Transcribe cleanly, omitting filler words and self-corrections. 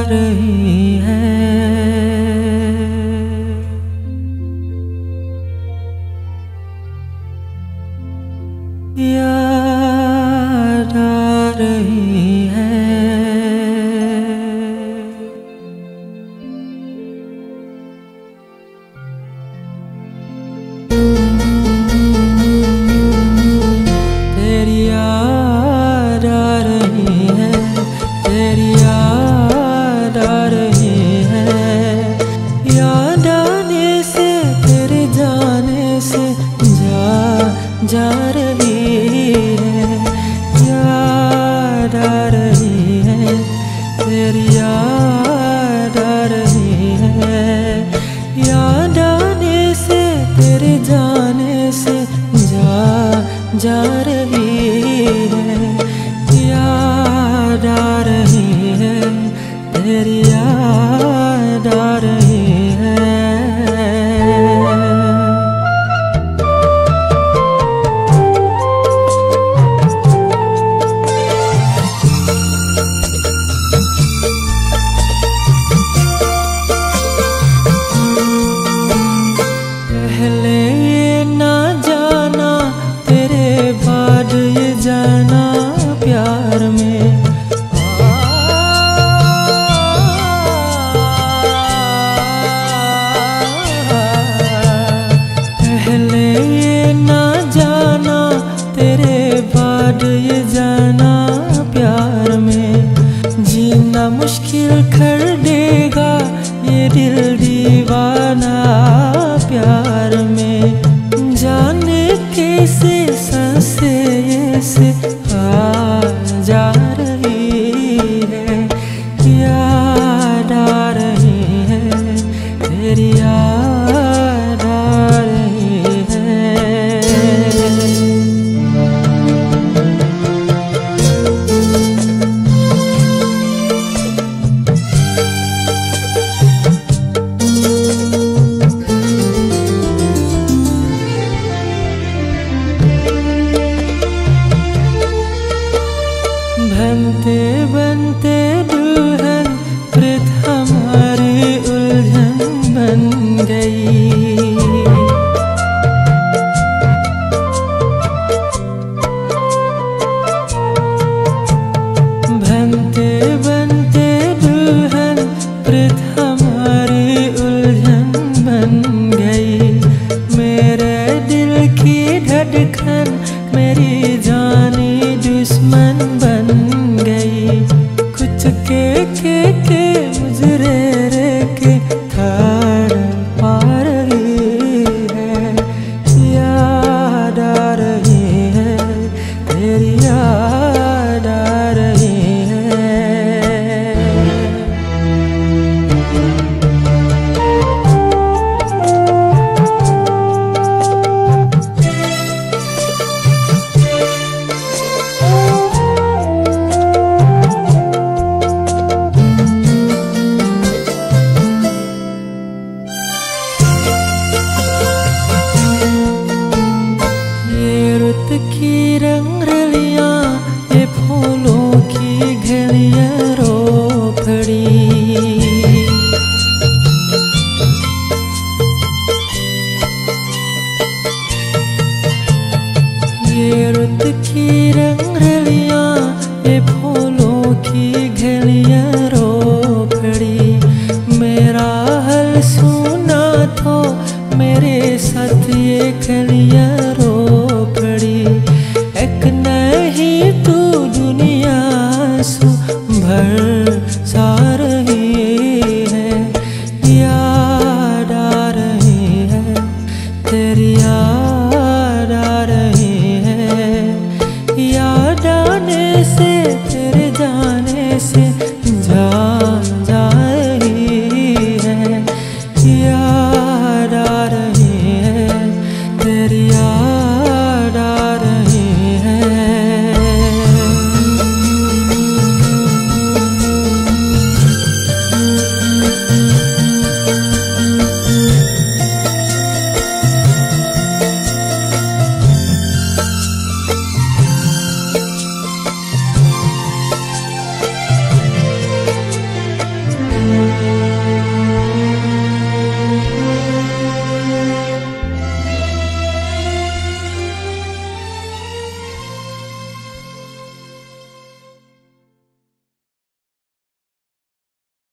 रही है। याद आ रही है। तेरी याद आ रही है, तेरी याद आ रही है। याद आने से तेरे जाने से जा रही है। याद आ रही है, तेरी याद आ रही है। याद आने से तेरे जाने से जा रही है। याद आ रही है, तेरी याद आ रही है। पहले ये ना जाना, तेरे बाद ये जाना प्यार में। पहले ये ना जाना, तेरे बाद ये जाना प्यार में। जीना मुश्किल कर देगा ये दिल दीवाना प्यार में। जाने कैसे सांसें से आ जा रही है। याद आ रही है, तेरी याद आ रही है। बनते बनते दुल्हन प्रीत हमारी उलझन बन गई। बनते बनते दुल्हन प्रीत हमारी उलझन बन गई। मेरे दिल की धड़कन मेरी जानी दुश्मन बन गई। कुछ के मुझरे रे के थाड़ पा रही है। याद आ रही है, तेरी याद आ रही है। रुत की रंगरलियां, ये फूलों की घड़ियां रो पड़ी। ये रुत की रंगरलियां, ये फूलों की घड़ियां रो पड़ी। मेरा हल सुना तो मेरे साथ ये कलियां रो पड़ी। एक नहीं तू दुनिया सु भर सा रही है। याद आ रही है, तेरी याद आ रही है। याद आने से तेरे जाने से जा